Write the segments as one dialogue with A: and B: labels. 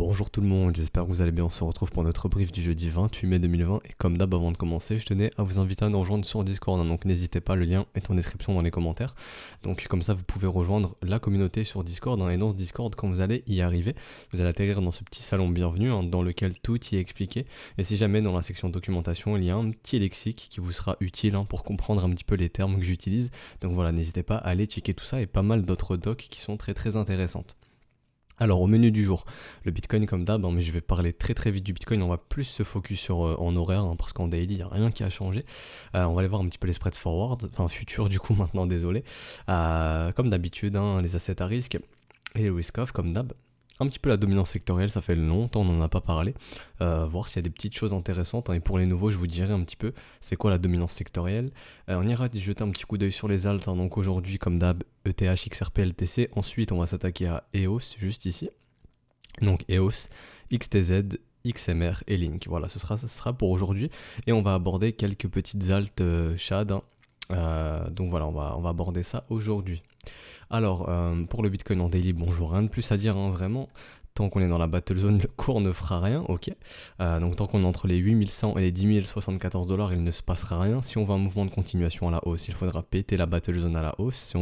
A: Bonjour tout le monde, j'espère que vous allez bien, on se retrouve pour notre brief du jeudi 28 mai 2020 et comme d'hab avant de commencer je tenais à vous inviter à nous rejoindre sur Discord, donc n'hésitez pas, le lien est en description dans les commentaires, donc comme ça vous pouvez rejoindre la communauté sur Discord et dans ce Discord quand vous allez y arriver, vous allez atterrir dans ce petit salon bienvenu dans lequel tout y est expliqué et si jamais dans la section documentation il y a un petit lexique qui vous sera utile pour comprendre un petit peu les termes que j'utilise, donc voilà, n'hésitez pas à aller checker tout ça et pas mal d'autres docs qui sont très intéressantes. Alors au menu du jour, le Bitcoin comme d'hab, mais je vais parler très vite du Bitcoin, on va plus se focus sur en horaire parce qu'en daily il n'y a rien qui a changé. On va aller voir un petit peu les spreads forward, enfin futurs du coup maintenant désolé. Comme d'habitude les assets à risque et les risk off comme d'hab. Un petit peu la dominance sectorielle, ça fait longtemps on n'en a pas parlé, voir s'il y a des petites choses intéressantes, et pour les nouveaux je vous dirai un petit peu c'est quoi la dominance sectorielle. On ira jeter un petit coup d'œil sur les alts, donc aujourd'hui comme d'hab ETH, XRP, LTC, ensuite on va s'attaquer à EOS juste ici, donc EOS, XTZ, XMR et Link, voilà ce sera pour aujourd'hui, et on va aborder quelques petites alts Shad, donc voilà on va aborder ça aujourd'hui. Alors, pour le Bitcoin en daily, bonjour, rien de plus à dire, vraiment. Tant qu'on est dans la battle zone, le cours ne fera rien, ok. Donc tant qu'on est entre les 8100 et les 10 074 $, il ne se passera rien. Si on veut un mouvement de continuation à la hausse, il faudra péter la battle zone à la hausse. Si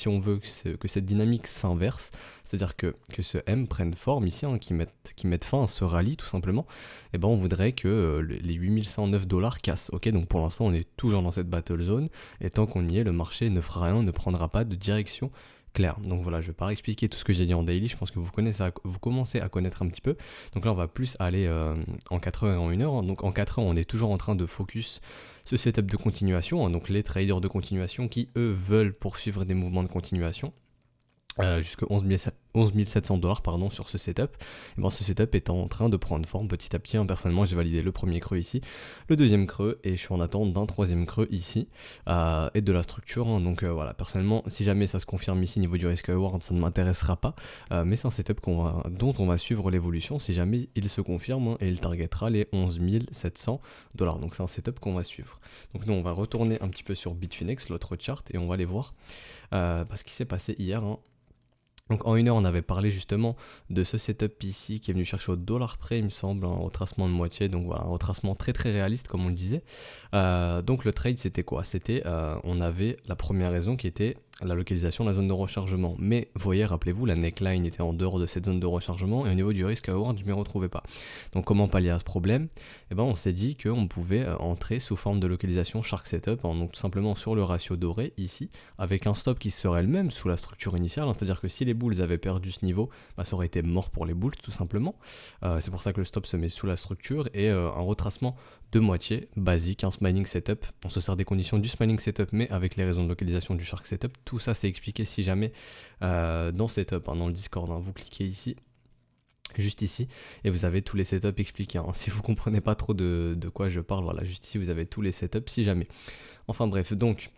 A: on veut que cette dynamique s'inverse, c'est-à-dire que ce M prenne forme ici, qui mette fin à ce rallye tout simplement, et on voudrait que les 8109 $ cassent, ok. Donc pour l'instant on est toujours dans cette battle zone, et tant qu'on y est, le marché ne fera rien, ne prendra pas de direction clair. Donc voilà, je vais pas expliquer tout ce que j'ai dit en daily, je pense que vous commencez à connaître un petit peu. Donc là on va plus aller en 4 heures et en 1 heure. Donc en 4 heures on est toujours en train de focus ce setup de continuation, donc les traders de continuation qui eux veulent poursuivre des mouvements de continuation. Jusqu'à 11 700 $ sur ce setup. Et ce setup est en train de prendre forme petit à petit. Personnellement j'ai validé le premier creux ici, le deuxième creux, et je suis en attente d'un troisième creux ici, et de la structure, donc voilà, personnellement si jamais ça se confirme ici niveau du risk reward ça ne m'intéressera pas, mais c'est un setup dont on va suivre l'évolution si jamais il se confirme, et il targetera les 11 700 $, donc c'est un setup qu'on va suivre. Donc nous on va retourner un petit peu sur Bitfinex, l'autre chart, et on va aller voir ce qui s'est passé hier. Donc en 1 heure on avait parlé justement de ce setup ici qui est venu chercher au dollar près il me semble, un retracement de moitié, donc voilà un retracement très réaliste comme on le disait. Donc le trade c'était quoi? C'était, on avait la première raison qui était la localisation de la zone de rechargement, mais vous voyez, rappelez-vous, la neckline était en dehors de cette zone de rechargement, et au niveau du risk reward je ne m'y retrouvais pas. Donc comment pallier à ce problème? On s'est dit qu'on pouvait entrer sous forme de localisation Shark Setup, donc tout simplement sur le ratio doré ici, avec un stop qui serait le même sous la structure initiale, c'est-à-dire que si les bulls avaient perdu ce niveau, ça aurait été mort pour les bulls tout simplement. C'est pour ça que le stop se met sous la structure, et un retracement de moitié basique, un smiling setup. On se sert des conditions du smiling setup mais avec les raisons de localisation du Shark Setup. Tout ça c'est expliqué si jamais dans setup, dans le Discord, vous cliquez ici, juste ici, et vous avez tous les setups expliqués. Si vous comprenez pas trop de quoi je parle, voilà, juste ici vous avez tous les setups si jamais. Enfin bref, donc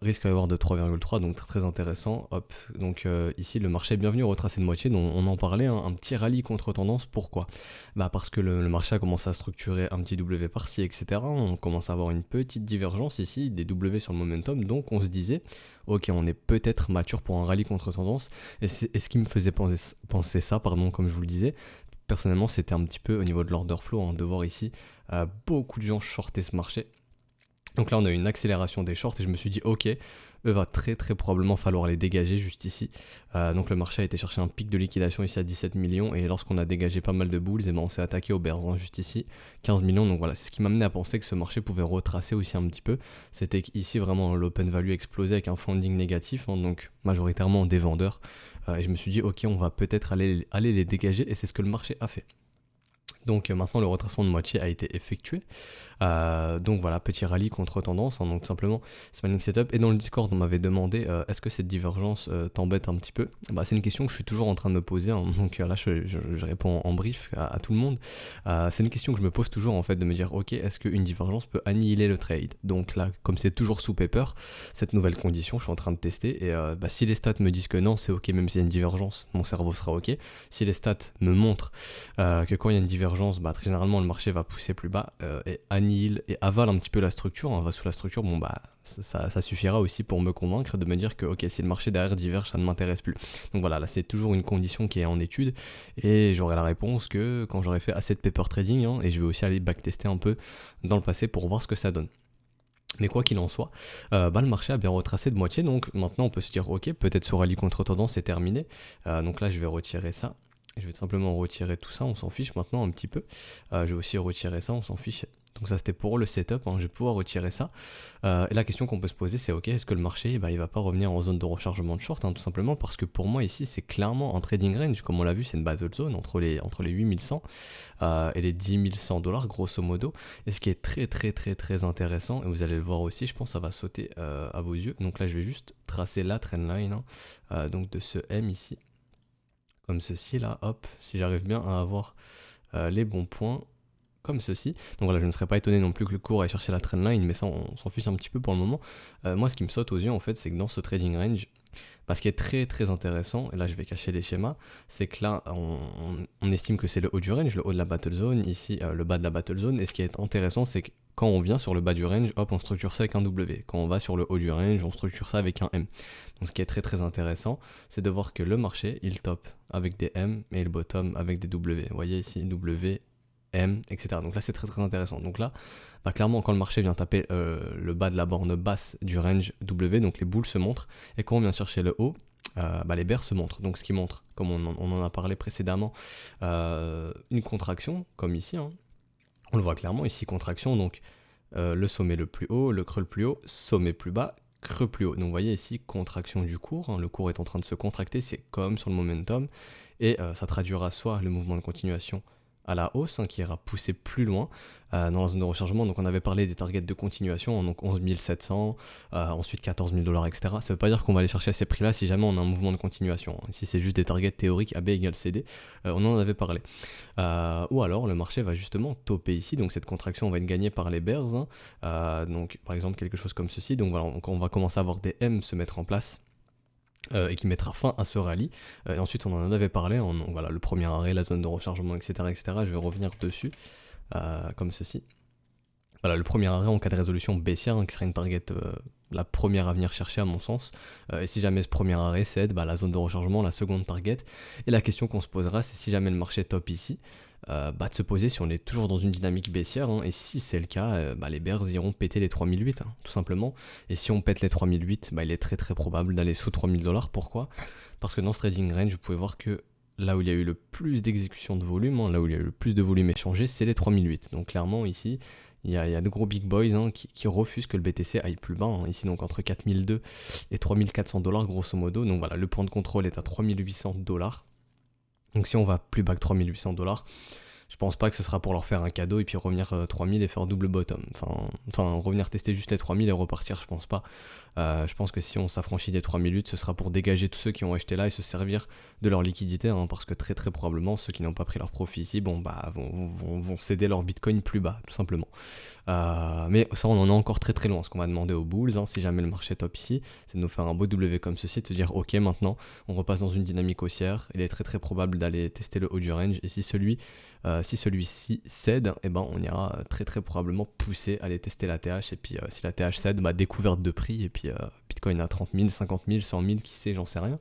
A: risque reward de 3,3, donc très intéressant. Hop, donc ici le marché est bienvenu retracé de moitié, donc on en parlait, un petit rallye contre tendance. Pourquoi? Parce que le marché a commencé à structurer un petit W par-ci, etc. On commence à avoir une petite divergence ici, des W sur le momentum, donc on se disait ok, on est peut-être mature pour un rallye contre tendance, et ce qui me faisait penser ça, comme je vous le disais, personnellement c'était un petit peu au niveau de l'order flow, de voir ici beaucoup de gens shorter ce marché. Donc là on a eu une accélération des shorts, et je me suis dit ok, va très probablement falloir les dégager juste ici. Donc le marché a été chercher un pic de liquidation ici à 17 millions, et lorsqu'on a dégagé pas mal de bulls, on s'est attaqué aux bears, juste ici, 15 millions. Donc voilà, c'est ce qui m'amenait à penser que ce marché pouvait retracer aussi un petit peu. C'était ici vraiment l'open value explosé avec un funding négatif, donc majoritairement des vendeurs. Et je me suis dit ok, on va peut-être aller les dégager, et c'est ce que le marché a fait. Donc maintenant le retracement de moitié a été effectué. Donc voilà, petit rallye contre tendance, donc tout simplement smiling setup. Et dans le Discord on m'avait demandé est-ce que cette divergence t'embête un petit peu? C'est une question que je suis toujours en train de me poser, donc là je réponds en brief à tout le monde. C'est une question que je me pose toujours, en fait, de me dire ok, est-ce qu'une divergence peut annihiler le trade? Donc là, comme c'est toujours sous paper, cette nouvelle condition je suis en train de tester, et si les stats me disent que non, c'est ok, même s'il y a une divergence, mon cerveau sera ok. Si les stats me montrent que quand il y a une divergence divergence, très généralement le marché va pousser plus bas et annihile et avale un petit peu la structure, on va sous la structure, ça suffira aussi pour me convaincre de me dire que ok, si le marché derrière diverge, ça ne m'intéresse plus. Donc voilà, là c'est toujours une condition qui est en étude et j'aurai la réponse que quand j'aurai fait assez de paper trading, et je vais aussi aller backtester un peu dans le passé pour voir ce que ça donne. Mais quoi qu'il en soit, le marché a bien retracé de moitié, donc maintenant on peut se dire ok, peut-être ce rallye contre tendance est terminé. Donc là je vais retirer ça. Je vais tout simplement retirer tout ça, on s'en fiche maintenant un petit peu. Je vais aussi retirer ça, on s'en fiche. Donc ça c'était pour le setup, je vais pouvoir retirer ça. Et la question qu'on peut se poser c'est ok, est-ce que le marché il va pas revenir en zone de rechargement de short, tout simplement parce que pour moi ici c'est clairement un trading range, comme on l'a vu c'est une battle zone entre les 8100 et les 10 100 $ grosso modo. Et ce qui est très très très très intéressant, et vous allez le voir aussi, je pense que ça va sauter à vos yeux. Donc là je vais juste tracer la trendline, donc de ce M ici. Comme ceci là, hop, si j'arrive bien à avoir les bons points, comme ceci. Donc voilà, je ne serais pas étonné non plus que le cours aille chercher la trendline, mais ça on s'en fiche un petit peu pour le moment. Moi ce qui me saute aux yeux en fait, c'est que dans ce trading range, ce qui est très très intéressant, et là je vais cacher les schémas, c'est que là on estime que c'est le haut du range, le haut de la battle zone, ici le bas de la battle zone, et ce qui est intéressant c'est que quand on vient sur le bas du range, hop, on structure ça avec un W. Quand on va sur le haut du range, on structure ça avec un M. Donc ce qui est très très intéressant, c'est de voir que le marché, il top avec des M et le bottom avec des W. Vous voyez ici, W, M, etc. Donc là c'est très très intéressant. Donc là, clairement quand le marché vient taper le bas de la borne basse du range W, donc les boules se montrent, et quand on vient chercher le haut, les bears se montrent. Donc ce qui montre, comme on en a parlé précédemment, une contraction, comme ici, on le voit clairement ici, contraction, donc le sommet le plus haut, le creux le plus haut, sommet plus bas, creux plus haut. Donc vous voyez ici, contraction du cours, le cours est en train de se contracter, c'est comme sur le momentum, et ça traduira soit le mouvement de continuation à la hausse, qui ira pousser plus loin dans la zone de rechargement. Donc on avait parlé des targets de continuation, donc 11 700, ensuite 14 000 $, etc. Ça veut pas dire qu'on va aller chercher à ces prix là si jamais on a un mouvement de continuation. Ici c'est juste des targets théoriques AB égale CD, on en avait parlé. Ou alors le marché va justement topper ici, donc cette contraction va être gagnée par les bears, donc par exemple quelque chose comme ceci. Donc voilà, on va commencer à avoir des M se mettre en place, et qui mettra fin à ce rallye. Et ensuite on en avait parlé, donc voilà, le premier arrêt, la zone de rechargement, etc. Je vais revenir dessus, comme ceci. Voilà, le premier arrêt en cas de résolution baissière, qui sera une target la première à venir chercher à mon sens. Et si jamais ce premier arrêt cède, la zone de rechargement, la seconde target. Et la question qu'on se posera, c'est si jamais le marché top ici, de se poser si on est toujours dans une dynamique baissière, et si c'est le cas, les bears iront péter les 3008, tout simplement. Et si on pète les 3008, il est très très probable d'aller sous 3000 $. Pourquoi ? Parce que dans ce trading range, vous pouvez voir que là où il y a eu le plus d'exécution de volume, là où il y a eu le plus de volume échangé, c'est les 3008. Donc clairement ici, il y a de gros big boys qui refusent que le BTC aille plus bas, ici donc entre 4002 et 3400 $ grosso modo. Donc voilà, le point de contrôle est à 3800 $. Donc si on va plus bas que 3800 $, je pense pas que ce sera pour leur faire un cadeau et puis revenir 3000 et faire double bottom. Enfin revenir tester juste les 3000 et repartir, je pense pas. Je pense que si on s'affranchit des 3008, ce sera pour dégager tous ceux qui ont acheté là et se servir de leur liquidité, parce que très très probablement ceux qui n'ont pas pris leur profit ici, vont céder leur bitcoin plus bas, tout simplement. Mais ça on en est encore très très loin. Ce qu'on va demander aux bulls, si jamais le marché top ici, c'est de nous faire un beau W comme ceci, de se dire ok, maintenant on repasse dans une dynamique haussière, il est très très probable d'aller tester le haut du range, et si celui-ci cède, on ira très très probablement pousser à aller tester la TH, et puis si la TH cède, découverte de prix, et puis Bitcoin à 30 000, 50 000, 100 000, qui sait, j'en sais rien.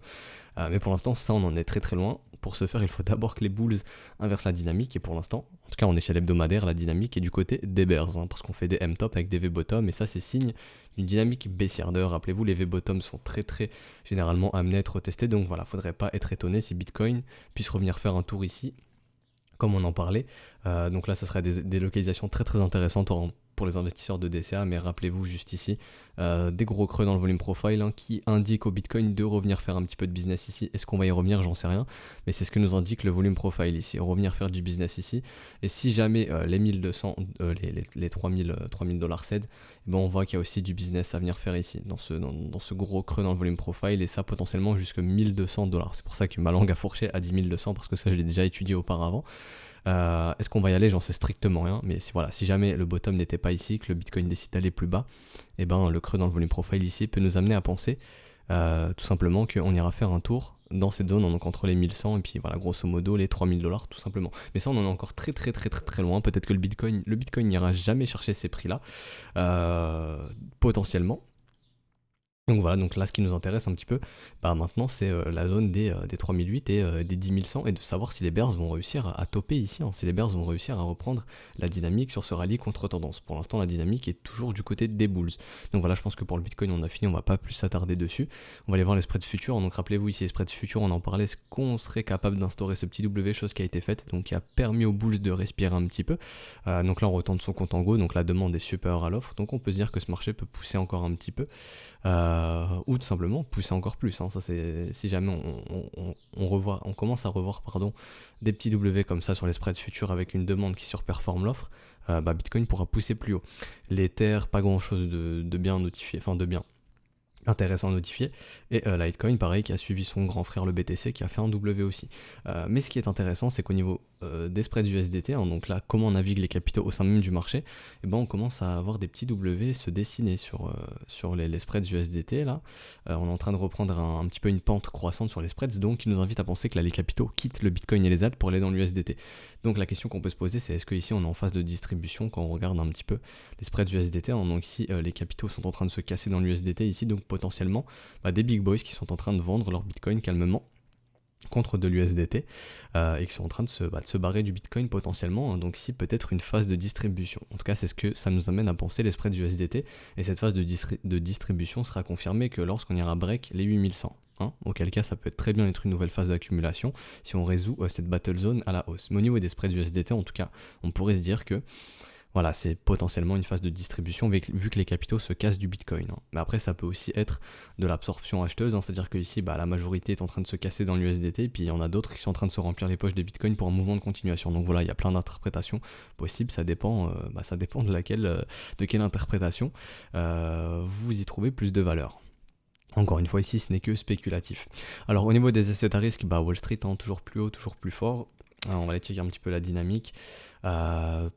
A: Mais pour l'instant, ça on en est très très loin. Pour ce faire, il faut d'abord que les bulls inversent la dynamique, et pour l'instant, en tout cas en échelle hebdomadaire, la dynamique est du côté des bears, parce qu'on fait des M-top avec des V-bottom, et ça c'est signe d'une dynamique baissière. D'ailleurs, rappelez-vous, les V-bottom sont très très généralement amenés à être testés, donc voilà, faudrait pas être étonné si Bitcoin puisse revenir faire un tour ici, comme on en parlait. Donc là, ce serait des localisations très très intéressantes pour les investisseurs de DCA, mais rappelez-vous juste ici, des gros creux dans le volume profile, qui indiquent au Bitcoin de revenir faire un petit peu de business ici. Est-ce qu'on va y revenir? J'en sais rien, mais c'est ce que nous indique le volume profile ici, revenir faire du business ici. Et si jamais les 1200, les 3000 $ cèdent, on voit qu'il y a aussi du business à venir faire ici, dans ce gros creux dans le volume profile, et ça potentiellement jusqu'à 1200 $. C'est pour ça que ma langue a fourché à 10 200, parce que ça je l'ai déjà étudié auparavant. Est-ce qu'on va y aller? J'en sais strictement rien, mais si jamais le bottom n'était pas ici, que le Bitcoin décide d'aller plus bas, le creux dans le volume profile ici peut nous amener à penser tout simplement qu'on ira faire un tour dans cette zone, donc entre les 1100 et puis voilà, grosso modo les 3000 $ tout simplement. Mais ça, on en est encore très loin. Peut-être que le Bitcoin n'ira jamais chercher ces prix-là, potentiellement. Donc voilà, donc là ce qui nous intéresse un petit peu, bah maintenant c'est la zone des 3008 et des 10100 et de savoir si les bears vont réussir à topper ici, hein, si les bears vont réussir à reprendre la dynamique sur ce rallye contre-tendance. Pour l'instant la dynamique est toujours du côté des bulls. Donc voilà, je pense que pour le Bitcoin on a fini, on va pas plus s'attarder dessus. On va aller voir les spreads futurs. Donc rappelez-vous ici les spreads futurs, on en parlait, est-ce qu'on serait capable d'instaurer ce petit W, chose qui a été faite, donc qui a permis aux bulls de respirer un petit peu. Donc là on retourne son compte en go, donc la demande est supérieure à l'offre, donc on peut se dire que ce marché peut pousser encore un petit peu. Ou tout simplement pousser encore plus, hein. Ça c'est si jamais on commence à revoir des petits W comme ça sur les spreads futurs avec une demande qui surperforme l'offre, Bitcoin pourra pousser plus haut. L'Ether, pas grand chose de bien notifié, enfin de bien intéressant à notifier, et Litecoin pareil qui a suivi son grand frère le BTC qui a fait un W aussi. Mais ce qui est intéressant, c'est qu'au niveau des spreads USDT, hein, donc là comment on navigue les capitaux au sein même du marché, et ben on commence à avoir des petits W se dessiner sur les spreads USDT là. On est en train de reprendre un petit peu une pente croissante sur les spreads, donc qui nous invite à penser que là les capitaux quittent le Bitcoin et les ADS pour aller dans l'USDT. Donc la question qu'on peut se poser, c'est est-ce que ici on est en phase de distribution quand on regarde un petit peu les spreads USDT, hein. Donc ici les capitaux sont en train de se casser dans l'USDT ici, donc potentiellement des big boys qui sont en train de vendre leur Bitcoin calmement contre de l'USDT et qui sont en train de se barrer du Bitcoin potentiellement, hein. Donc ici peut-être une phase de distribution. En tout cas c'est ce que ça nous amène à penser les spreads USDT, et cette phase de distribution sera confirmée que lorsqu'on ira break les 8100. Hein, auquel cas ça peut très bien être une nouvelle phase d'accumulation si on résout cette battle zone à la hausse. Mais au niveau des spreads USDT, en tout cas, on pourrait se dire que voilà, c'est potentiellement une phase de distribution vu que les capitaux se cassent du Bitcoin, hein. Mais après, ça peut aussi être de l'absorption acheteuse, hein, c'est-à-dire que ici, la majorité est en train de se casser dans l'USDT, et puis il y en a d'autres qui sont en train de se remplir les poches des Bitcoin pour un mouvement de continuation. Donc voilà, il y a plein d'interprétations possibles, ça dépend de quelle interprétation vous y trouvez plus de valeur. Encore une fois, ici, ce n'est que spéculatif. Alors, au niveau des assets à risque, Wall Street, hein, toujours plus haut, toujours plus fort. Alors, on va aller checker un petit peu la dynamique.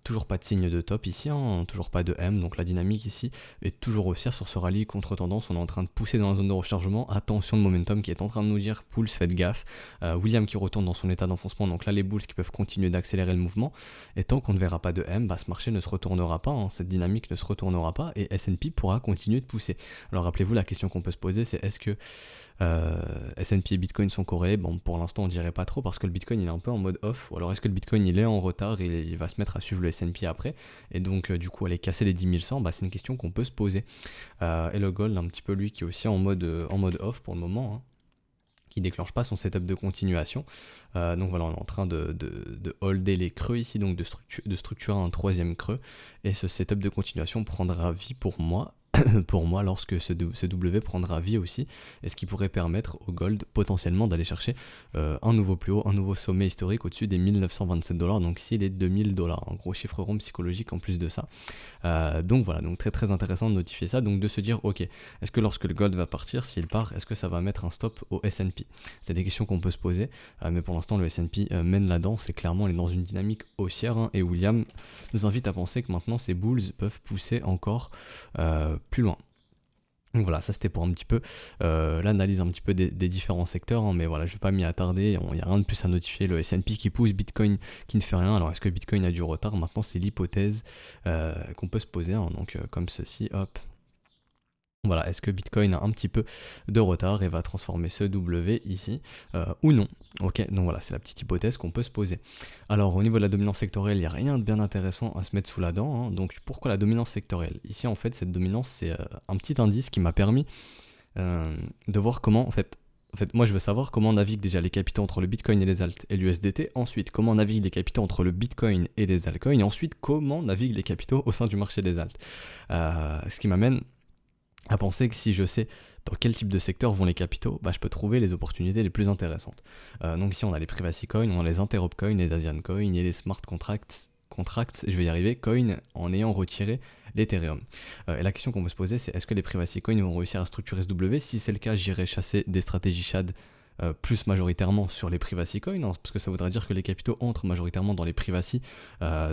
A: Toujours pas de signe de top ici, hein, toujours pas de M, donc la dynamique ici est toujours haussière sur ce rallye contre tendance. On est en train de pousser dans la zone de rechargement. Attention, le momentum qui est en train de nous dire Pulse, faites gaffe. William qui retourne dans son état d'enfoncement, donc là les bulls qui peuvent continuer d'accélérer le mouvement. Et tant qu'on ne verra pas de M, ce marché ne se retournera pas, hein, cette dynamique ne se retournera pas, et S&P pourra continuer de pousser. Alors rappelez-vous, la question qu'on peut se poser, c'est est-ce que S&P et Bitcoin sont corrélés? Bon, pour l'instant on dirait pas trop parce que le Bitcoin il est un peu en mode off, ou alors est-ce que le Bitcoin il est en retard et il va se mettre à suivre le S&P après, et donc du coup aller casser les 10 100, c'est une question qu'on peut se poser. Et le gold un petit peu lui qui est aussi en mode off pour le moment, hein, qui déclenche pas son setup de continuation. Donc voilà, on est en train de holder les creux ici, donc de structurer un troisième creux, et ce setup de continuation prendra vie pour moi lorsque ce W prendra vie aussi, et ce qui pourrait permettre au gold potentiellement d'aller chercher un nouveau plus haut, un nouveau sommet historique au-dessus des 1927 $, donc ici les 2000 $, un gros chiffre rond psychologique en plus de ça. Donc voilà, donc très très intéressant de notifier ça, donc de se dire ok, est-ce que lorsque le gold va partir, s'il part, est-ce que ça va mettre un stop au S&P? C'est des questions qu'on peut se poser, mais pour l'instant le S&P mène la danse, et clairement il est dans une dynamique haussière, hein, et William nous invite à penser que maintenant ces bulls peuvent pousser encore plus loin. Donc voilà, ça c'était pour un petit peu l'analyse un petit peu des différents secteurs, hein, mais voilà, je vais pas m'y attarder, il n'y a rien de plus à notifier. Le S&P qui pousse, Bitcoin qui ne fait rien. Alors est-ce que Bitcoin a du retard? Maintenant c'est l'hypothèse qu'on peut se poser, hein, donc comme ceci, hop. Voilà, est-ce que Bitcoin a un petit peu de retard et va transformer ce W ici ou non? Ok, donc voilà, c'est la petite hypothèse qu'on peut se poser. Alors au niveau de la dominance sectorielle, il n'y a rien de bien intéressant à se mettre sous la dent, hein. Donc pourquoi la dominance sectorielle? Ici en fait, cette dominance, c'est un petit indice qui m'a permis de voir comment, en fait, moi je veux savoir comment naviguent déjà les capitaux entre le Bitcoin et les alt et l'USDT, ensuite comment naviguent les capitaux entre le Bitcoin et les altcoins, et ensuite comment naviguent les capitaux au sein du marché des alt. Ce qui m'amène à penser que si je sais dans quel type de secteur vont les capitaux, je peux trouver les opportunités les plus intéressantes. Donc ici on a les privacy coins, on a les interop coins, les Asian coins et les smart contracts, je vais y arriver, coin en ayant retiré l'Ethereum. Et la question qu'on peut se poser, c'est est-ce que les privacy coins vont réussir à structurer ce W? Si c'est le cas, j'irai chasser des stratégies SHAD plus majoritairement sur les privacy coins, hein, parce que ça voudrait dire que les capitaux entrent majoritairement dans les privacy,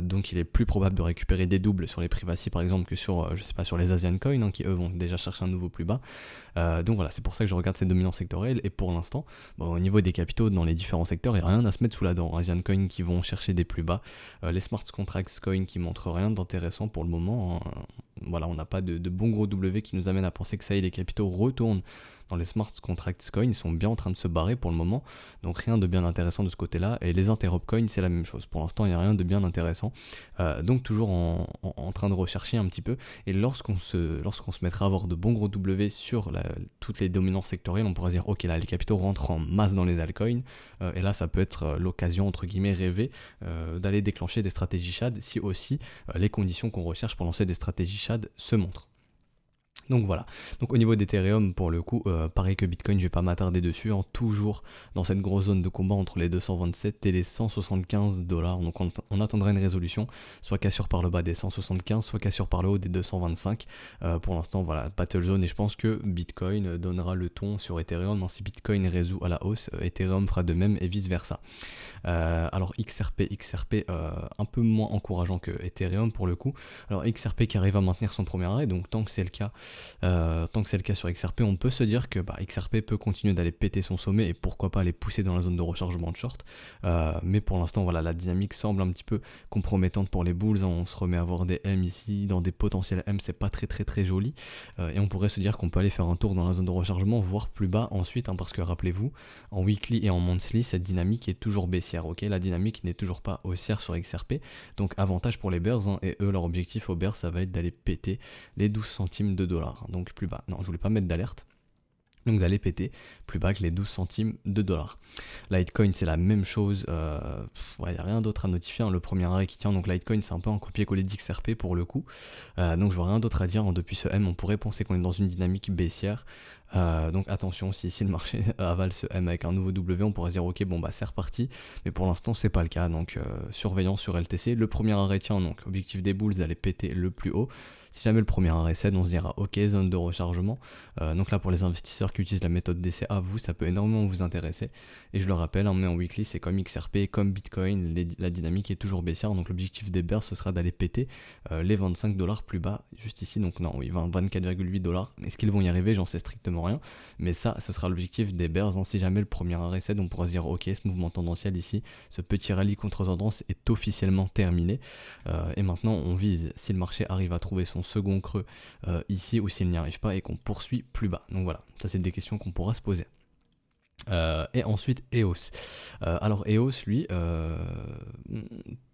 A: donc il est plus probable de récupérer des doubles sur les privacy par exemple que sur, je sais pas, sur les Asian coins, hein, qui eux vont déjà chercher un nouveau plus bas. Donc voilà, c'est pour ça que je regarde ces dominants sectoriels, et pour l'instant, bon, au niveau des capitaux dans les différents secteurs, il n'y a rien à se mettre sous la dent. Asian coins qui vont chercher des plus bas, les smart contracts coins qui montrent rien d'intéressant pour le moment, hein. Voilà, on n'a pas de bon gros W qui nous amène à penser que ça y est, les capitaux retournent dans les smart contracts coins, ils sont bien en train de se barrer pour le moment, donc rien de bien intéressant de ce côté-là. Et les interop coins, c'est la même chose, pour l'instant il n'y a rien de bien intéressant, donc toujours en train de rechercher un petit peu. Et lorsqu'on se mettra à avoir de bons gros W sur toutes les dominances sectorielles, on pourra dire ok, là les capitaux rentrent en masse dans les altcoins, et là ça peut être l'occasion entre guillemets rêvée d'aller déclencher des stratégies SHAD si aussi les conditions qu'on recherche pour lancer des stratégies SHAD se montrent. Donc voilà, donc au niveau d'Ethereum pour le coup, pareil que Bitcoin, je vais pas m'attarder dessus, hein, toujours dans cette grosse zone de combat entre les 227 et les 175 dollars, donc on attendra une résolution, soit cassure par le bas des 175, soit cassure par le haut des 225, pour l'instant voilà, battle zone, et je pense que Bitcoin donnera le ton sur Ethereum, hein, si Bitcoin résout à la hausse, Ethereum fera de même et vice versa. Alors XRP, un peu moins encourageant que Ethereum pour le coup. Alors XRP qui arrive à maintenir son premier arrêt, donc tant que c'est le cas sur XRP, on peut se dire que XRP peut continuer d'aller péter son sommet et pourquoi pas aller pousser dans la zone de rechargement de short, mais pour l'instant voilà, la dynamique semble un petit peu compromettante pour les bulls, hein. On se remet à voir des M ici, dans des potentiels M, c'est pas très joli, et on pourrait se dire qu'on peut aller faire un tour dans la zone de rechargement, voire plus bas ensuite, hein, parce que rappelez-vous, en weekly et en monthly, cette dynamique est toujours baissière, ok, la dynamique n'est toujours pas haussière sur XRP, donc avantage pour les bears, hein, et eux leur objectif aux bears ça va être d'aller péter les 12 centimes de dollars, donc plus bas. Non, je voulais pas mettre d'alerte. Donc vous allez péter plus bas que les 12 centimes de dollars. Litecoin c'est la même chose, il n'y a rien d'autre à notifier, hein. Le premier arrêt qui tient, donc Litecoin c'est un peu un copier-coller d'XRP pour le coup, donc je vois rien d'autre à dire, hein. Depuis ce M on pourrait penser qu'on est dans une dynamique baissière, donc attention, si le marché avale ce M avec un nouveau W, on pourrait dire ok bon bah c'est reparti, mais pour l'instant c'est pas le cas, donc surveillance sur LTC, le premier arrêt tient, donc objectif des bulls d'aller péter le plus haut. Si jamais le premier arrêt cède, on se dira ok, zone de rechargement. Donc là pour les investisseurs qui utilisent la méthode DCA, vous ça peut énormément vous intéresser. Et je le rappelle, hein, mais en weekly c'est comme XRP, comme Bitcoin, la dynamique est toujours baissière. Donc l'objectif des bears ce sera d'aller péter les 25 dollars plus bas, juste ici. Donc non, oui, 24,8 dollars. Est-ce qu'ils vont y arriver? J'en sais strictement rien. Mais ça, ce sera l'objectif des bears, hein. Si jamais le premier arrêt cède, on pourra se dire ok, ce mouvement tendanciel ici, ce petit rallye contre tendance est officiellement terminé. Et maintenant on vise, si le marché arrive à trouver son second creux ici, ou s'il n'y arrive pas et qu'on poursuit plus bas. Donc voilà, ça c'est des questions qu'on pourra se poser. Et ensuite EOS. Alors EOS lui,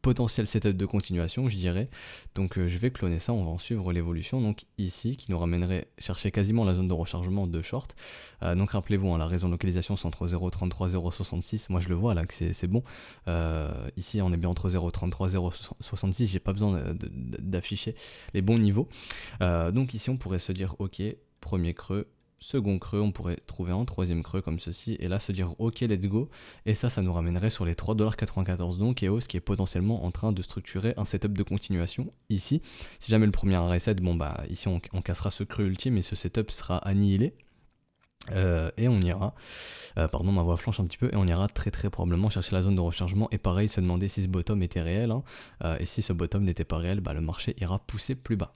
A: potentiel setup de continuation je dirais, donc je vais cloner ça, on va en suivre l'évolution, donc ici qui nous ramènerait chercher quasiment la zone de rechargement de short, donc rappelez-vous, hein, la raison de localisation c'est entre 0,33 0,66, moi je le vois là que c'est bon, ici on est bien entre 0,33 0,66, j'ai pas besoin d'afficher les bons niveaux, donc ici on pourrait se dire ok, premier creux, second creux, on pourrait trouver un troisième creux comme ceci, et là se dire ok let's go, et ça nous ramènerait sur les 3,94$, donc EOS qui est potentiellement en train de structurer un setup de continuation ici. Si jamais le premier arrêt cède, bon bah ici on cassera ce creux ultime et ce setup sera annihilé. Et on ira, pardon ma voix flanche un petit peu, et on ira très probablement chercher la zone de rechargement, et pareil se demander si ce bottom était réel, hein, et si ce bottom n'était pas réel, bah le marché ira pousser plus bas.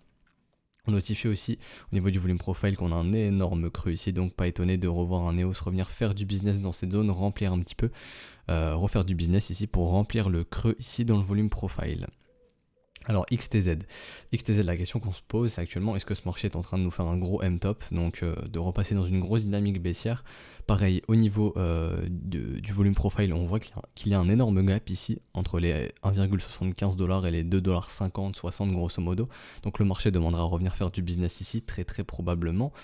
A: On notifie aussi au niveau du volume profile qu'on a un énorme creux ici, donc pas étonné de revoir un EOS revenir faire du business dans cette zone, remplir un petit peu, refaire du business ici pour remplir le creux ici dans le volume profile. Alors XTZ, la question qu'on se pose c'est actuellement est-ce que ce marché est en train de nous faire un gros M-top, donc de repasser dans une grosse dynamique baissière. Pareil au niveau du volume profile, on voit qu'il y a un énorme gap ici entre les 1,75$ et les 2,50$, 60 grosso modo, donc le marché demandera à revenir faire du business ici très probablement.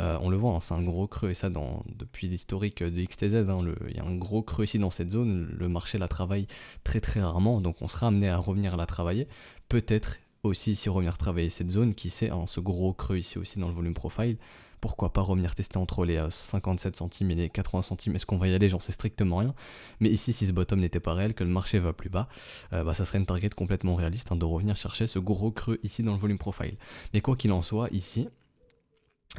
A: On le voit, hein, c'est un gros creux, et ça depuis l'historique de XTZ, hein, il y a un gros creux ici dans cette zone, le marché la travaille très rarement, donc on sera amené à revenir la travailler. Peut-être aussi ici revenir travailler cette zone, qui sait, hein, ce gros creux ici aussi dans le volume profile, pourquoi pas revenir tester entre les 57 centimes et les 80 centimes, est-ce qu'on va y aller, j'en sais strictement rien, mais ici si ce bottom n'était pas réel, que le marché va plus bas, ça serait une target complètement réaliste, hein, de revenir chercher ce gros creux ici dans le volume profile. Mais quoi qu'il en soit, ici,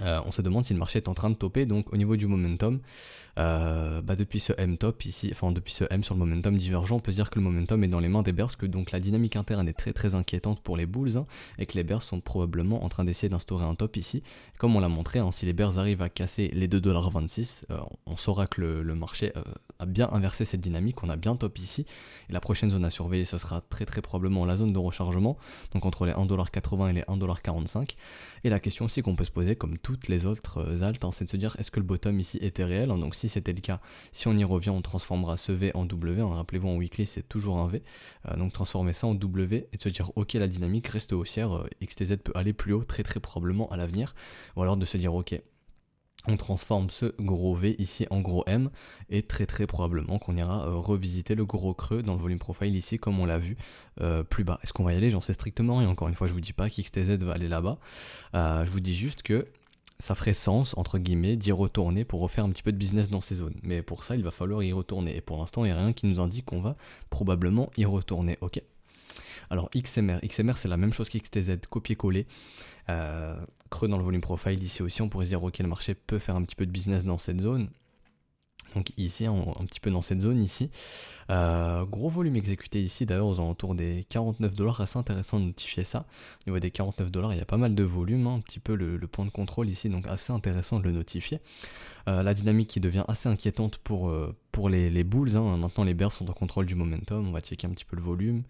A: On se demande si le marché est en train de topper. Donc au niveau du momentum, depuis ce M top ici, enfin depuis ce M sur le momentum divergent, on peut se dire que le momentum est dans les mains des bears, que donc la dynamique interne est très très inquiétante pour les bulls, et que les bears sont probablement en train d'essayer d'instaurer un top ici. Comme on l'a montré, si les bears arrivent à casser les 2,26$, on saura que le marché a bien inversé cette dynamique, on a bien top ici. Et la prochaine zone à surveiller, ce sera très très probablement la zone de rechargement, donc entre les 1,80$ et les 1,45$. Et la question aussi qu'on peut se poser, comme toutes les autres alts, c'est de se dire est-ce que le bottom ici était réel. Donc si c'était le cas, si on y revient, on transformera ce V en W. Rappelez-vous, en weekly, c'est toujours un V. Donc transformer ça en W et de se dire ok, la dynamique reste haussière, XTZ peut aller plus haut très très probablement à l'avenir. Ou alors de se dire ok, on transforme ce gros V ici en gros M et très très probablement qu'on ira revisiter le gros creux dans le volume profile ici comme on l'a vu plus bas. Est-ce qu'on va y aller? J'en sais strictement rien. Encore une fois, je vous dis pas qu'XTZ va aller là-bas. Je vous dis juste que ça ferait sens, entre guillemets, d'y retourner pour refaire un petit peu de business dans ces zones. Mais pour ça, il va falloir y retourner. Et pour l'instant, il n'y a rien qui nous indique qu'on va probablement y retourner. Ok. Alors XMR c'est la même chose qu'XTZ, copier-coller. Creux dans le volume profile ici aussi, on pourrait se dire ok, le marché peut faire un petit peu de business dans cette zone. Donc ici, un petit peu dans cette zone ici. Gros volume exécuté ici, d'ailleurs aux alentours des 49$, assez intéressant de notifier ça. Au niveau des 49$, il y a pas mal de volume, un petit peu le point de contrôle ici, donc assez intéressant de le notifier. La dynamique qui devient assez inquiétante pour les bulls. Maintenant les bears sont en contrôle du momentum, on va checker un petit peu le volume.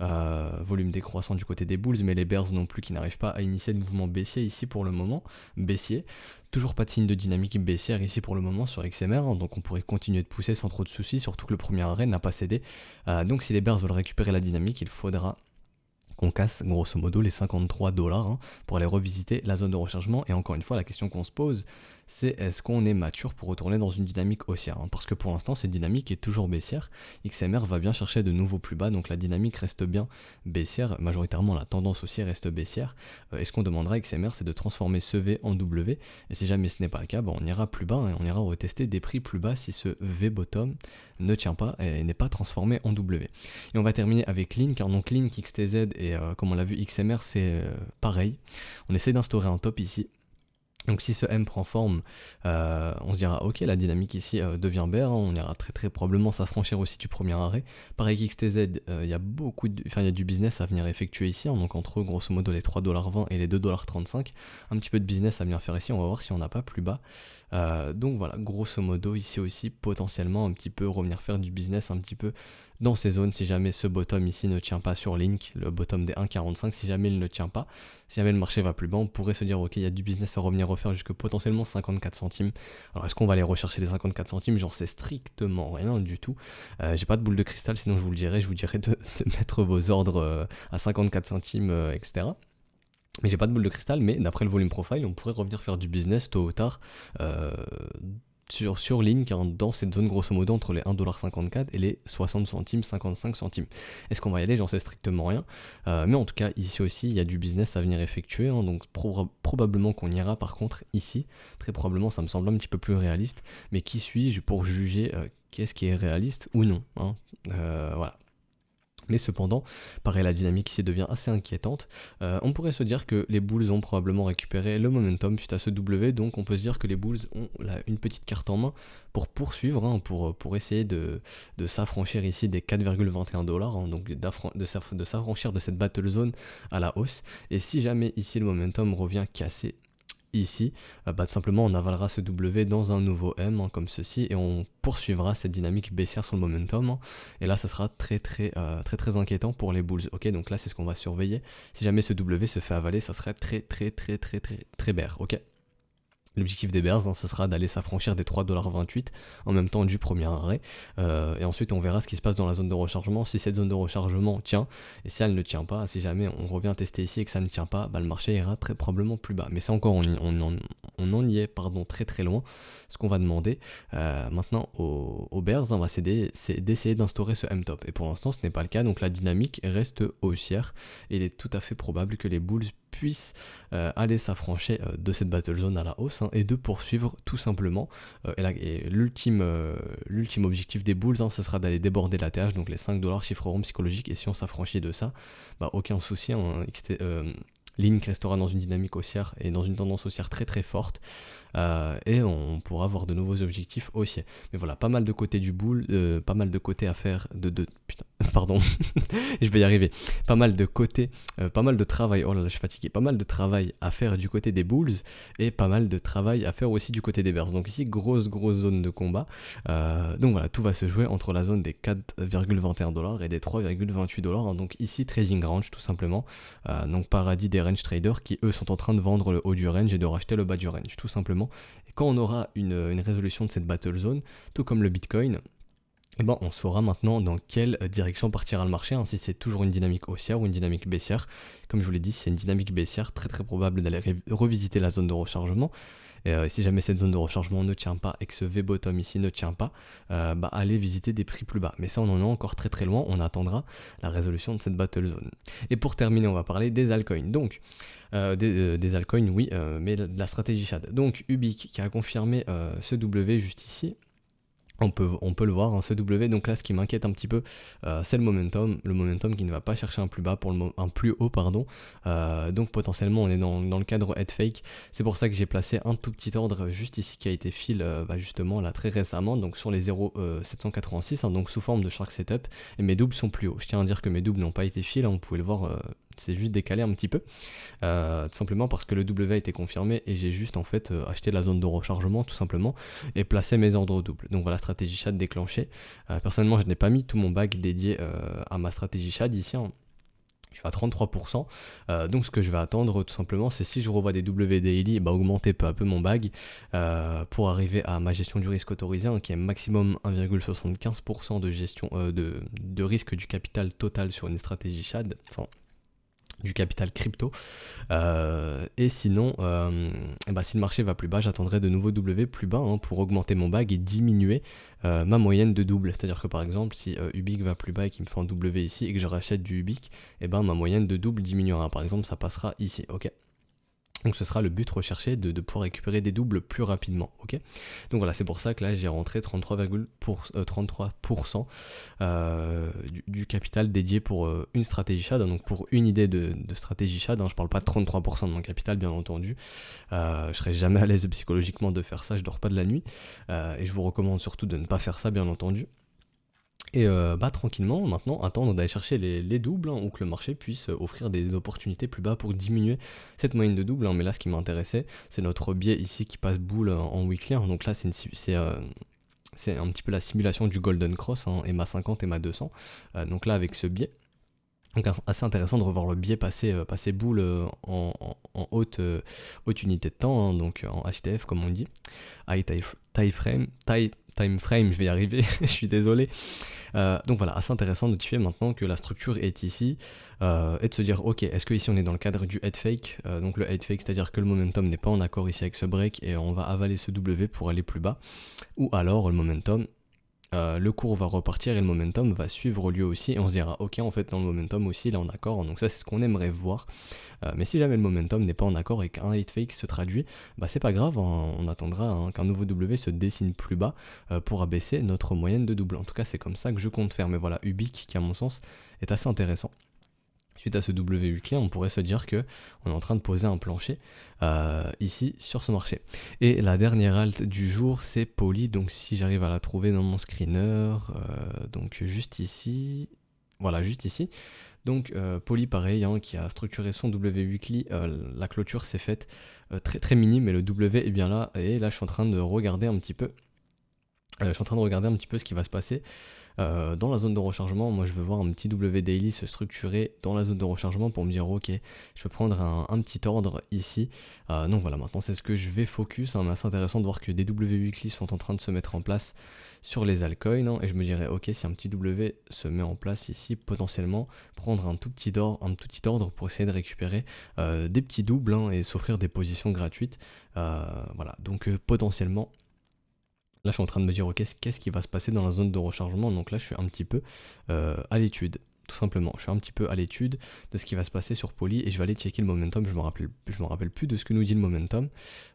A: Volume décroissant du côté des bulls, mais les bears non plus qui n'arrivent pas à initier de mouvement baissier ici pour le moment. Baissier. Toujours pas de signe de dynamique baissière ici pour le moment sur XMR, donc on pourrait continuer de pousser sans trop de soucis, surtout que le premier arrêt n'a pas cédé. Donc si les bears veulent récupérer la dynamique, il faudra qu'on casse grosso modo les 53$ pour aller revisiter la zone de rechargement. Et encore une fois, la question qu'on se pose, c'est est-ce qu'on est mature pour retourner dans une dynamique haussière, parce que pour l'instant cette dynamique est toujours baissière. XMR va bien chercher de nouveaux plus bas, donc la dynamique reste bien baissière, majoritairement la tendance aussi reste baissière. Et ce qu'on demandera à XMR, c'est de transformer ce V en W, et si jamais ce n'est pas le cas, on ira plus bas et on ira retester des prix plus bas si ce V bottom ne tient pas et n'est pas transformé en W. Et on va terminer avec Link, car donc Link, XTZ et comme on l'a vu XMR, c'est pareil. On essaie d'instaurer un top ici. Donc si ce M prend forme, on se dira ok, la dynamique ici devient bear, on ira très très probablement s'affranchir aussi du premier arrêt. Pareil qu'XTZ, il y a il y a du business à venir effectuer ici, donc entre grosso modo les 3,20$ et les 2,35$, un petit peu de business à venir faire ici, on va voir si on n'a pas plus bas. Donc voilà, grosso modo ici aussi potentiellement un petit peu revenir faire du business un petit peu dans ces zones si jamais ce bottom ici ne tient pas sur Link, le bottom des 1,45, si jamais il ne tient pas, si jamais le marché va plus bas, on pourrait se dire ok, il y a du business à revenir refaire jusque potentiellement 54 centimes. Alors est-ce qu'on va aller rechercher les 54 centimes? J'en sais strictement rien du tout. J'ai pas de boule de cristal, sinon je vous dirais de mettre vos ordres à 54 centimes, etc. Mais j'ai pas de boule de cristal, mais d'après le volume profile, on pourrait revenir faire du business tôt ou tard sur Link, dans cette zone grosso modo entre les 1,54$ et les 60 centimes, 55 centimes. Est-ce qu'on va y aller? J'en sais strictement rien. Mais en tout cas, ici aussi, il y a du business à venir effectuer. Donc probablement qu'on ira par contre ici. Très probablement, ça me semble un petit peu plus réaliste. Mais qui suis-je pour juger qu'est-ce qui est réaliste ou non, voilà. Mais cependant, pareil, la dynamique ici devient assez inquiétante. On pourrait se dire que les bulls ont probablement récupéré le momentum suite à ce W, donc on peut se dire que les bulls ont une petite carte en main pour poursuivre, pour essayer de s'affranchir ici des 4,21$, donc de s'affranchir de cette battle zone à la hausse. Et si jamais ici le momentum revient cassé ici, tout simplement on avalera ce W dans un nouveau M comme ceci et on poursuivra cette dynamique baissière sur le momentum, et là ça sera très inquiétant pour les bulls. Ok, donc là c'est ce qu'on va surveiller. Si jamais ce W se fait avaler, ça serait très bear. Ok. L'objectif des bears, ce sera d'aller s'affranchir des 3,28$ en même temps du premier arrêt. Et ensuite, on verra ce qui se passe dans la zone de rechargement. Si cette zone de rechargement tient, et si elle ne tient pas, si jamais on revient tester ici et que ça ne tient pas, le marché ira très probablement plus bas. Mais c'est encore, on en y est très loin. Ce qu'on va demander maintenant aux bears, c'est d'essayer d'instaurer ce M-top. Et pour l'instant, ce n'est pas le cas. Donc la dynamique reste haussière. Et il est tout à fait probable que les bulls puissent aller s'affranchir de cette battle zone à la hausse et de poursuivre tout simplement. Et l'ultime objectif des bulls, ce sera d'aller déborder la TH, donc les 5$ chiffre rond psychologique. Et si on s'affranchit de ça, aucun souci. Link restera dans une dynamique haussière et dans une tendance haussière très très forte. Et on pourra avoir de nouveaux objectifs haussiers. Mais voilà, pas mal de côté du bull, pas mal de côté à faire putain, pardon, je vais y arriver. Pas mal de côté, pas mal de travail, oh là là, je suis fatigué, pas mal de travail à faire du côté des bulls et pas mal de travail à faire aussi du côté des bears. Donc ici, grosse zone de combat. Donc voilà, tout va se jouer entre la zone des 4,21$ et des 3,28$. Hein. Donc ici, trading range tout simplement. Donc paradis des range traders qui eux sont en train de vendre le haut du range et de racheter le bas du range tout simplement. Et quand on aura une résolution de cette battle zone, tout comme le Bitcoin, eh ben, on saura maintenant dans quelle direction partira le marché, hein, si c'est toujours une dynamique haussière ou une dynamique baissière. Comme je vous l'ai dit, si c'est une dynamique baissière, très très probable d'aller revisiter la zone de rechargement. Et si jamais cette zone de rechargement ne tient pas et que ce V-bottom ici ne tient pas, allez visiter des prix plus bas. Mais ça, on en est encore très très loin, on attendra la résolution de cette battle zone. Et pour terminer, on va parler des altcoins. Donc, des altcoins, oui, mais de la stratégie Shad. Donc, Ubiq qui a confirmé ce W juste ici. On peut le voir, hein, ce W, donc là ce qui m'inquiète un petit peu, c'est le momentum qui ne va pas chercher un plus bas pour un plus haut, pardon. Donc potentiellement on est dans le cadre head fake. C'est pour ça que j'ai placé un tout petit ordre juste ici qui a été fill justement là très récemment, donc sur les 0,786, hein, donc sous forme de shark setup, et mes doubles sont plus hauts. Je tiens à dire que mes doubles n'ont pas été fill, hein, vous pouvez le voir. C'est juste décalé un petit peu, tout simplement parce que le W a été confirmé et j'ai juste en fait acheté la zone de rechargement tout simplement et placé mes ordres doubles. Donc voilà, stratégie Shad déclenchée. Personnellement, je n'ai pas mis tout mon bag dédié à ma stratégie Shad ici. Hein. Je suis à 33%. Donc ce que je vais attendre tout simplement, c'est si je revois des W daily, augmenter peu à peu mon bag pour arriver à ma gestion du risque autorisé, hein, qui est maximum 1,75% de gestion de risque du capital total sur une stratégie Shad. Enfin, du capital crypto, et sinon si le marché va plus bas, j'attendrai de nouveaux W plus bas, hein, pour augmenter mon bag et diminuer ma moyenne de double. C'est à dire que par exemple si Ubiq va plus bas et qu'il me fait un W ici et que je rachète du Ubiq, ma moyenne de double diminuera, par exemple ça passera ici, ok. Donc ce sera le but recherché de pouvoir récupérer des doubles plus rapidement, ok. Donc voilà, c'est pour ça que là j'ai rentré 33% du capital dédié pour une stratégie Shad, donc pour une idée de stratégie Shad, hein. Je parle pas de 33% de mon capital bien entendu, je serai jamais à l'aise psychologiquement de faire ça, je dors pas de la nuit, et je vous recommande surtout de ne pas faire ça bien entendu. Et tranquillement, maintenant, attendre d'aller chercher les doubles, hein, ou que le marché puisse offrir des opportunités plus bas pour diminuer cette moyenne de double. Hein. Mais là, ce qui m'intéressait, c'est notre biais ici qui passe boule en weekly. Hein. Donc là, c'est un petit peu la simulation du Golden Cross, hein, EMA 50, EMA 200. Donc là, avec ce biais, donc assez intéressant de revoir le biais passer boule en haute unité de temps, hein, donc en HTF comme on dit, high time frame, je vais y arriver, je suis désolé. Donc voilà, assez intéressant de notifier maintenant que la structure est ici, et de se dire ok, est-ce que ici on est dans le cadre du head fake, donc le head fake, c'est à dire que le momentum n'est pas en accord ici avec ce break et on va avaler ce W pour aller plus bas, ou alors le momentum, le cours va repartir et le momentum va suivre lui aussi et on se dira ok, en fait dans le momentum aussi il est en accord, donc ça c'est ce qu'on aimerait voir. Mais si jamais le momentum n'est pas en accord et qu'un head fake se traduit, c'est pas grave, hein, on attendra, hein, qu'un nouveau W se dessine plus bas pour abaisser notre moyenne de double. En tout cas c'est comme ça que je compte faire, mais voilà, Ubiq qui à mon sens est assez intéressant. Suite à ce W weekly, on pourrait se dire que on est en train de poser un plancher ici sur ce marché. Et la dernière alt du jour, c'est Poly. Donc si j'arrive à la trouver dans mon screener, donc juste ici, voilà, juste ici. Donc Poly pareil, hein, qui a structuré son W weekly, la clôture s'est faite très très minime, mais le W est bien là. Et là, je suis en train de regarder un petit peu. Ce qui va se passer dans la zone de rechargement. Moi je veux voir un petit W daily se structurer dans la zone de rechargement pour me dire ok, je peux prendre un petit ordre ici. Donc voilà, maintenant c'est ce que je vais focus, hein, mais c'est intéressant de voir que des W weekly sont en train de se mettre en place sur les altcoins, hein, et je me dirais ok, si un petit W se met en place ici, potentiellement prendre un tout petit ordre pour essayer de récupérer des petits doubles, hein, et s'offrir des positions gratuites. Voilà, donc potentiellement là, je suis en train de me dire, ok, qu'est-ce qui va se passer dans la zone de rechargement? Donc là, je suis un petit peu à l'étude. tout simplement. Je suis un petit peu à l'étude de ce qui va se passer sur Poly et je vais aller checker le momentum. Je me rappelle plus de ce que nous dit le momentum.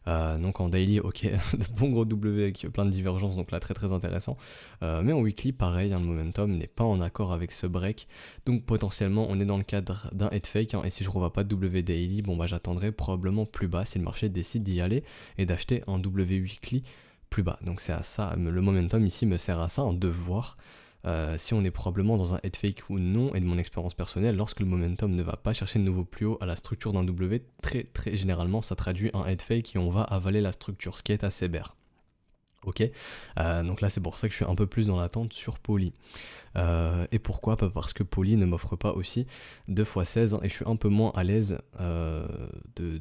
A: Donc en daily, ok, de bons gros W avec plein de divergences, donc là très très intéressant. Mais en weekly, pareil, hein, le momentum n'est pas en accord avec ce break. Donc potentiellement, on est dans le cadre d'un head fake. Hein, et si je ne revois pas de W daily, bon bah j'attendrai probablement plus bas si le marché décide d'y aller et d'acheter un W weekly plus bas. Donc c'est à ça, le momentum ici me sert à ça, de voir si on est probablement dans un head fake ou non, et de mon expérience personnelle, lorsque le momentum ne va pas chercher de nouveau plus haut à la structure d'un W, très généralement ça traduit un head fake et on va avaler la structure, ce qui est assez bear. Ok, donc là c'est pour ça que je suis un peu plus dans l'attente sur Poly. Et pourquoi? Parce que Poly ne m'offre pas aussi 2x16 hein, et je suis un peu moins à l'aise de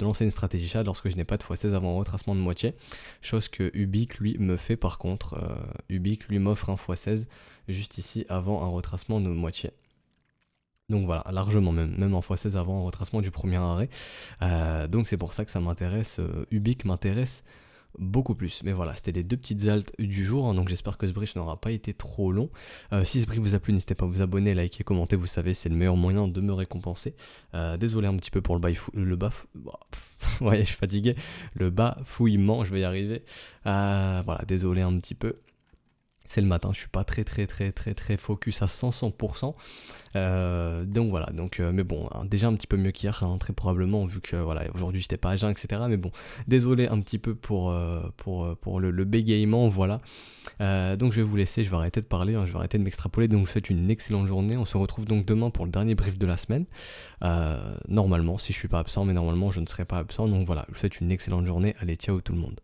A: lancer une stratégie chat lorsque je n'ai pas de x16 avant un retracement de moitié, chose que Ubique lui me fait par contre. Ubique lui m'offre un x16 juste ici avant un retracement de moitié. Donc voilà, largement même en x16 avant un retracement du premier arrêt. Donc c'est pour ça que ça m'intéresse, Ubique m'intéresse beaucoup plus. Mais voilà, c'était les deux petites altes du jour, hein, donc j'espère que ce brief n'aura pas été trop long. Si ce brief vous a plu, n'hésitez pas à vous abonner, liker, commenter, vous savez, c'est le meilleur moyen de me récompenser. Désolé un petit peu pour ouais, je suis fatigué, le bafouillement, je vais y arriver. Voilà, désolé un petit peu. C'est le matin, je suis pas très focus à 100%. Donc voilà, mais bon, hein, déjà un petit peu mieux qu'hier, hein, très probablement, vu que voilà, aujourd'hui j'étais pas à jeun, etc. Mais bon, désolé un petit peu pour le bégaiement, voilà. Donc je vais vous laisser, je vais arrêter de parler, hein, je vais arrêter de m'extrapoler. Donc je vous souhaite une excellente journée. On se retrouve donc demain pour le dernier brief de la semaine. Normalement, si je suis pas absent, mais normalement je ne serai pas absent. Donc voilà, je vous souhaite une excellente journée. Allez, ciao tout le monde.